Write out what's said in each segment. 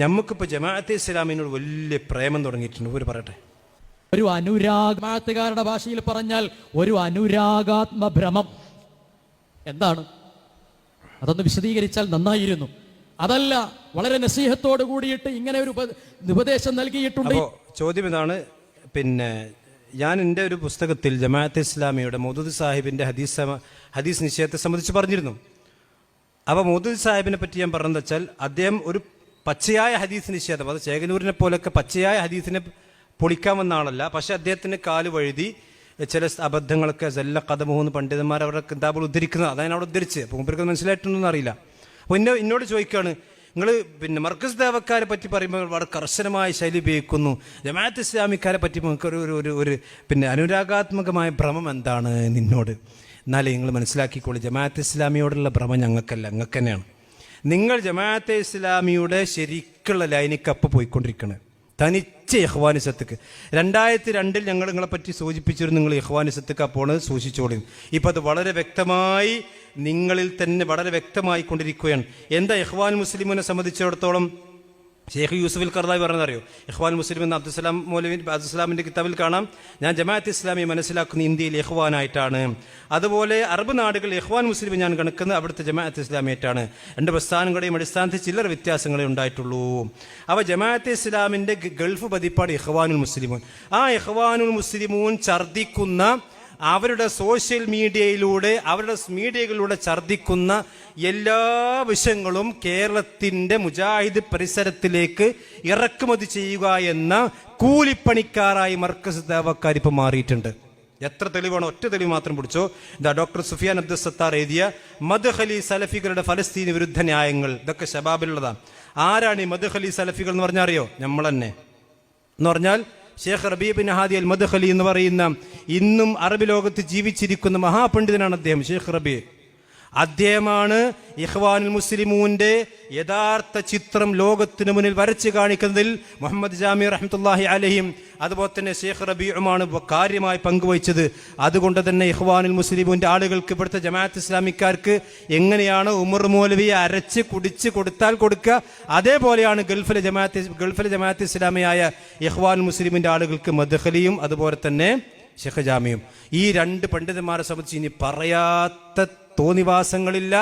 നമുക്കിപ്പോൾ ജമാഅത്തെ ഇസ്ലാമിനോട് വലിയ പ്രേമം തുടങ്ങിയിട്ടുണ്ട്. ഒരു പറയട്ടെ, ഒരു ജമാഅത്തുകാരുടെ ഭാഷയിൽ പറഞ്ഞാൽ ഒരു അനുരാഗാത്മഭ്രമം. എന്താണ് അതൊന്ന് വിശദീകരിച്ചാൽ നന്നായിരുന്നു. അതല്ല, വളരെ നസീഹത്തോട് കൂടിയിട്ട് ഇങ്ങനെ ഒരു ഉപദേശം നൽകിയിട്ടുണ്ട്. ചോദ്യം ഇതാണ്, പിന്നെ ഞാൻ എൻ്റെ ഒരു പുസ്തകത്തിൽ ജമാഅത്തെ ഇസ്ലാമിയുടെ മൗദൂദി സാഹിബിൻ്റെ ഹദീസ് നിശ്ചയത്തെ സംബന്ധിച്ച് പറഞ്ഞിരുന്നു. അപ്പോൾ മൗദൂദി സാഹിബിനെ പറ്റി ഞാൻ പറഞ്ഞതെന്ന് വെച്ചാൽ, അദ്ദേഹം ഒരു പച്ചയായ ഹദീസ് നിഷേധം, അത് ചേകനൂരിനെ പോലൊക്കെ പച്ചയായ ഹദീസിനെ പൊളിക്കാൻ വന്ന ആളല്ല. പക്ഷെ അദ്ദേഹത്തിന് കാല് വഴുതി ചില അബദ്ധങ്ങളൊക്കെ സെല്ല കഥമൂന്ന് പണ്ഡിതന്മാർ അവരുടെ കിതാബുകൾ ഉദ്ധരിക്കുന്നത്, അതാണ് അവിടെ ഉദ്ധരിച്ച്. അപ്പോൾ മുമ്പ് മനസ്സിലായിട്ടൊന്നും അറിയില്ല. അപ്പോൾ എന്നോട് ചോദിക്കുകയാണ്, നിങ്ങൾ പിന്നെ മർക്കസ് ദേവക്കാരെ പറ്റി പറയുമ്പോൾ വളരെ കർശനമായ ശൈലി ഉപയോഗിക്കുന്നു, ജമാഅത്ത് ഇസ്ലാമിക്കാരെ പറ്റി നമുക്ക് ഒരു പിന്നെ അനുരാഗാത്മകമായ ഭ്രമം എന്താണ് നിന്നോട്? എന്നാലേ നിങ്ങൾ മനസ്സിലാക്കിക്കോളൂ, ജമാഅത്ത് ഇസ്ലാമിയോടുള്ള ഭ്രമം ഞങ്ങൾക്കല്ല, ഞങ്ങൾക്ക് തന്നെയാണ്. നിങ്ങൾ ജമാഅത്തെ ഇസ്ലാമിയുടെ ശരിക്കുള്ള ലൈനിക്കപ്പ് പോയിക്കൊണ്ടിരിക്കുന്നത് തനിച്ച് ഇഖ്വാനിസത്തേക്ക്. 2002 ഞങ്ങൾ നിങ്ങളെ പറ്റി സൂചിപ്പിച്ചിരുന്നു, നിങ്ങൾ ഇഖ്വാനിസത്തേക്ക് അപ്പോൾ സൂക്ഷിച്ചോളൂ. ഇപ്പം അത് വളരെ വ്യക്തമായി നിങ്ങളിൽ തന്നെ വളരെ വ്യക്തമായി കൊണ്ടിരിക്കുകയാണ്. എന്താ ഇഖ്വാൻ മുസ്ലിമിനെ സംബന്ധിച്ചിടത്തോളം ഷെയ്ഖ് യൂസുഫുൽ ഖർദാവി പറഞ്ഞതറിയോ? ഇഖ്വാൻ മുസ്ലിം എന്ന അബ്ദുസ്സലാം മൗലവി അബ്ദുസ്സലാമിൻ്റെ കിതാബിൽ കാണാം, ഞാൻ ജമാഅത്ത് ഇസ്ലാമി മനസ്സിലാക്കുന്ന ഇന്ത്യയിൽ ഇഖ്വാനായിട്ടാണ്. അതുപോലെ അറബ് നാടുകളിൽ ഇഖ്വാൻ മുസ്ലിം ഞാൻ കണക്കുന്നത് അവിടുത്തെ ജമാഅത്ത് ഇസ്ലാമിയായിട്ടാണ്. രണ്ട് പ്രസ്ഥാനങ്ങളുടെയും അടിസ്ഥാനത്തിൽ ചില്ലറ വ്യത്യാസങ്ങളെ ഉണ്ടായിട്ടുള്ളൂ. അപ്പോൾ ജമാഅത്ത് ഇസ്ലാമിൻ്റെ ഗൾഫ് പതിപ്പാട് ഇഖ്വാനുൽ മുസ്ലിമൂൻ. ആ ഇഖ്വാനുൽ മുസ്ലിമൂൻ ഛർദ്ദിക്കുന്ന, അവരുടെ സോഷ്യൽ മീഡിയയിലൂടെ അവരുടെ മീഡിയകളിലൂടെ ഛർദ്ദിക്കുന്ന എല്ലാ വിഷയങ്ങളും കേരളത്തിൻ്റെ മുജാഹിദ് പരിസരത്തിലേക്ക് ഇറക്കുമതി ചെയ്യുക എന്ന കൂലിപ്പണിക്കാരായി മർക്കസ് ദേവക്കാർ ഇപ്പോൾ മാറിയിട്ടുണ്ട്. എത്ര തെളിവാണോ? ഒറ്റ തെളിവ് മാത്രം പിടിച്ചോ. ഇതാ ഡോക്ടർ സുഫിയാൻ അബ്ദുൽ സത്താർ എഴുതിയ മദ്ഖലി സലഫികളുടെ ഫലസ്തീന് വിരുദ്ധ ന്യായങ്ങൾ. ഇതൊക്കെ ശബാബിലുള്ളതാണ്. ആരാണ് ഈ മദ്ഖലി സലഫികൾ എന്ന് പറഞ്ഞാൽ അറിയോ? നമ്മൾ തന്നെ എന്ന് പറഞ്ഞാൽ ഷെയ്ഖ് റബീ ബിൻ ഹാദി അൽ മദ്ഖലി എന്ന് പറയുന്ന ഇന്നും അറബി ലോകത്ത് ജീവിച്ചിരിക്കുന്ന മഹാപണ്ഡിതനാണ് അദ്ദേഹം. ഷെയ്ഖ് റബീ അദ്ദേഹമാണ് ഇഖ്വാനുൽ മുസ്ലിമൂന്റെ യഥാർത്ഥ ചിത്രം ലോകത്തിന് മുന്നിൽ വരച്ച് കാണിക്കുന്നതിൽ മുഹമ്മദ് ജാമി റഹ്മത്തുള്ളാഹി അലൈഹിം അതുപോലെ തന്നെ ഷെയ്ഖ് റബീഉമാണ് കാര്യമായി പങ്കുവഹിച്ചത്. അതുകൊണ്ട് തന്നെ ഇഖ്വാനുൽ മുസ്ലിമൂന്റെ ആളുകൾക്ക്, ഇവിടുത്തെ ജമാഅത്ത് ഇസ്ലാമിക്കാർക്ക് എങ്ങനെയാണ് ഉമർ മൗലവിയെ അരച്ച് കുടിച്ച് കൊടുത്താൽ കൊടുക്കുക, അതേപോലെയാണ് ഗൾഫിലെ ജമാഅത്ത് ഇസ്ലാമിയായ ഇഖ്വാനുൽ മുസ്ലിമിന്റെ ആളുകൾക്ക് മദ്ഖലിയും അതുപോലെ തന്നെ ഷെയ്ഖ് ജാമിയും. ഈ രണ്ട് പണ്ഡിതന്മാരെ സംബന്ധിച്ച് ഇനി പറയാത്ത തോന്നിവാസങ്ങളില്ല,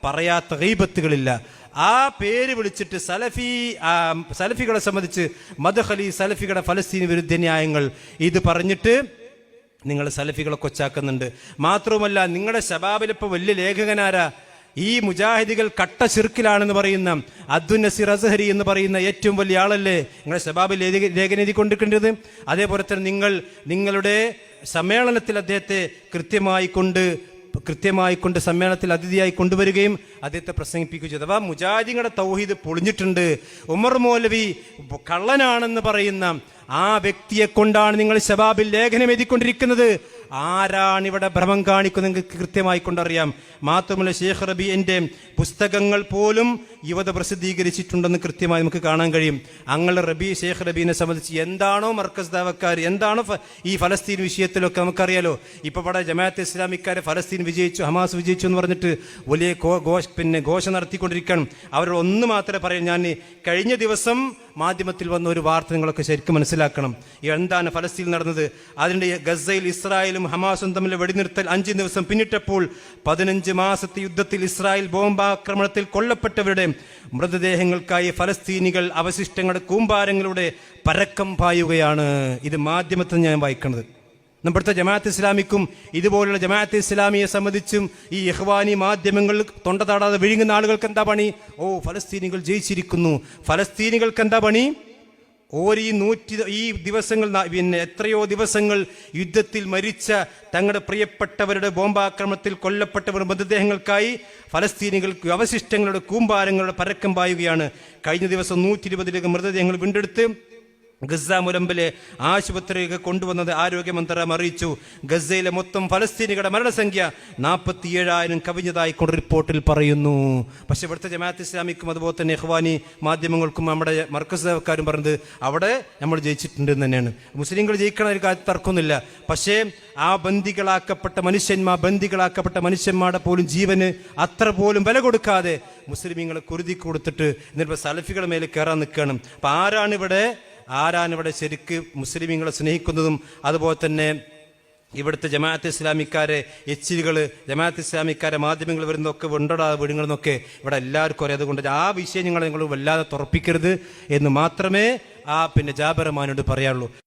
പറയാത്ത ഗീബത്തുകളില്ല. ആ പേര് വിളിച്ചിട്ട് സലഫികളെ സംബന്ധിച്ച് മദ്ഖലി സലഫികളുടെ ഫലസ്തീൻ വിരുദ്ധ ന്യായങ്ങൾ ഇത് പറഞ്ഞിട്ട് നിങ്ങൾ സലഫികളെ കൊച്ചാക്കുന്നുണ്ട്. മാത്രവുമല്ല, നിങ്ങളുടെ ശബാബിലിപ്പോൾ വലിയ ലേഖകനാരാ? ഈ മുജാഹിദികൾ കട്ട ശിർക്കിലാണെന്ന് പറയുന്ന അബ്ദുൽ നസീർ അസ്ഹരി എന്ന് പറയുന്ന ഏറ്റവും വലിയ ആളല്ലേ നിങ്ങളുടെ ശബാബിൽ ലേഖനം എഴുതി കൊണ്ടിരിക്കേണ്ടത്? അതേപോലെ തന്നെ നിങ്ങളുടെ സമ്മേളനത്തിൽ അദ്ദേഹത്തെ കൃത്യമായി കൊണ്ട് സമ്മേളനത്തിൽ അതിഥിയായി കൊണ്ടുവരികയും അദ്ദേഹത്തെ പ്രസംഗിപ്പിക്കുകയും ചെയ്തു. അഥവാ മുജാഹിദികളുടെ തൗഹീദ് പൊളിഞ്ഞിട്ടുണ്ട്. ഉമർ മൗലവി കള്ളനാണെന്ന് പറയുന്ന ആ വ്യക്തിയെ കൊണ്ടാണ് നിങ്ങൾ ശബാബിൽ ലേഖനം എഴുതിക്കൊണ്ടിരിക്കുന്നത്. ആരാണ് ഇവിടെ ഭ്രമം കാണിക്കുന്നത് നിങ്ങൾക്ക് കൃത്യമായി കൊണ്ടറിയാം. മാത്രമല്ല, ഷെയ്ഖ് റബീഇന്റെ പുസ്തകങ്ങൾ പോലും യുവത പ്രസിദ്ധീകരിച്ചിട്ടുണ്ടെന്ന് കൃത്യമായി നമുക്ക് കാണാൻ കഴിയും. അങ്ങനെ ഷെയ്ഖ് റബീനെ സംബന്ധിച്ച് എന്താണോ മർക്കസ് ദാവക്കാർ, എന്താണോ ഈ ഫലസ്തീൻ വിഷയത്തിലൊക്കെ നമുക്കറിയാലോ. ഇപ്പോൾ ഇവിടെ ജമാഅത്ത് ഇസ്ലാമിക്കാരെ ഫലസ്തീൻ വിജയിച്ചു, ഹമാസ് വിജയിച്ചു എന്ന് പറഞ്ഞിട്ട് വലിയ ഘോഷം നടത്തിക്കൊണ്ടിരിക്കുകയാണ്. അവരോട് ഒന്ന് മാത്രമേ പറയാം. ഞാൻ കഴിഞ്ഞ ദിവസം മാധ്യമത്തിൽ വന്ന ഒരു വാർത്ത നിങ്ങളൊക്കെ ശരിക്കും മനസ്സിലാക്കണം. എന്താണ് ഫലസ്തീൻ നടന്നത്? അതിൻ്റെ ഗസയിൽ ഇസ്രായേലും ഹമാസും തമ്മിൽ വെടിനിർത്തൽ 5 ദിവസം പിന്നിട്ടപ്പോൾ 15 മാസത്തെ യുദ്ധത്തിൽ ഇസ്രായേൽ ബോംബാക്രമണത്തിൽ കൊല്ലപ്പെട്ടവരുടെ മൃതദേഹങ്ങൾക്കായി ഫലസ്തീനികൾ അവശിഷ്ടങ്ങളുടെ കൂമ്പാരങ്ങളുടെ പരക്കം പായുകയാണ്. ഇത് മാധ്യമത്തിൽ ഞാൻ വായിക്കുന്നത്. നമ്മുടെ ജമാഅത്ത് ഇസ്ലാമിക്കും ഇതുപോലുള്ള ജമാഅത്ത് ഇസ്ലാമിയെ സംബന്ധിച്ചും ഈ ഇഖ്വാനി മാധ്യമങ്ങൾ തൊണ്ട താടാതെ വിഴുങ്ങുന്ന ആളുകൾക്ക് എന്താ പണി? ഫലസ്തീനികൾ ജയിച്ചിരിക്കുന്നു. ഫലസ്തീനികൾക്ക് എന്താ പണി? ഈ ദിവസങ്ങൾ, പിന്നെ എത്രയോ ദിവസങ്ങൾ യുദ്ധത്തിൽ മരിച്ച തങ്ങളുടെ പ്രിയപ്പെട്ടവരുടെ ബോംബാക്രമണത്തിൽ കൊല്ലപ്പെട്ടവർ മൃതദേഹങ്ങൾക്കായി ഫലസ്തീനികൾക്ക് അവശിഷ്ടങ്ങളുടെ കൂമ്പാരങ്ങളുടെ പരക്കം പായുകയാണ്. കഴിഞ്ഞ ദിവസം 120 മൃതദേഹങ്ങൾ വീണ്ടെടുത്ത് ഗസ മുനമ്പിലെ ആശുപത്രിയൊക്കെ കൊണ്ടുവന്നത് ആരോഗ്യ മന്ത്രാലയം അറിയിച്ചു. ഗസയിലെ മൊത്തം ഫലസ്തീനികളുടെ മരണസംഖ്യ 47,000 കവിഞ്ഞതായി കൊണ്ട് റിപ്പോർട്ടിൽ പറയുന്നു. പക്ഷെ ഇവിടുത്തെ ജമാഅത്ത് ഇസ്ലാമിക്കും അതുപോലെ തന്നെ ഇഖ്വാനി മാധ്യമങ്ങൾക്കും നമ്മുടെ മർക്കസുകാരും പറഞ്ഞത് അവിടെ നമ്മൾ ജയിച്ചിട്ടുണ്ട് എന്ന് തന്നെയാണ്. മുസ്ലിങ്ങൾ ജയിക്കണ ഒരു കാര്യത്തിൽ തർക്കമൊന്നുമില്ല. പക്ഷേ ആ ബന്ദികളാക്കപ്പെട്ട മനുഷ്യന്മാരുടെ പോലും ജീവന് അത്ര പോലും വില കൊടുക്കാതെ മുസ്ലിമീങ്ങളെ കുരുതി കൊടുത്തിട്ട് എന്നിട്ട് സലഫികളുടെ മേലെ കയറാൻ നിൽക്കുകയാണ്. അപ്പം ആരാണിവിടെ ശരിക്ക് മുസ്ലിമീങ്ങളെ സ്നേഹിക്കുന്നതും അതുപോലെ തന്നെ ഇവിടുത്തെ ജമാഅത്ത് ഇസ്ലാമിക്കാരെ എച്ചിലുകൾ ജമാഅത്ത് ഇസ്ലാമിക്കാരെ മാധ്യമങ്ങൾ വരുന്നതൊക്കെ ഉണ്ടടാ വീടുകളെന്നൊക്കെ ഇവിടെ എല്ലാവർക്കും അറിയാം. അതുകൊണ്ട് ആ വിഷയം നിങ്ങൾ വല്ലാതെ തുറപ്പിക്കരുത് എന്ന് മാത്രമേ ജാബിർ റഹ്മാനോട് പറയാനുള്ളൂ.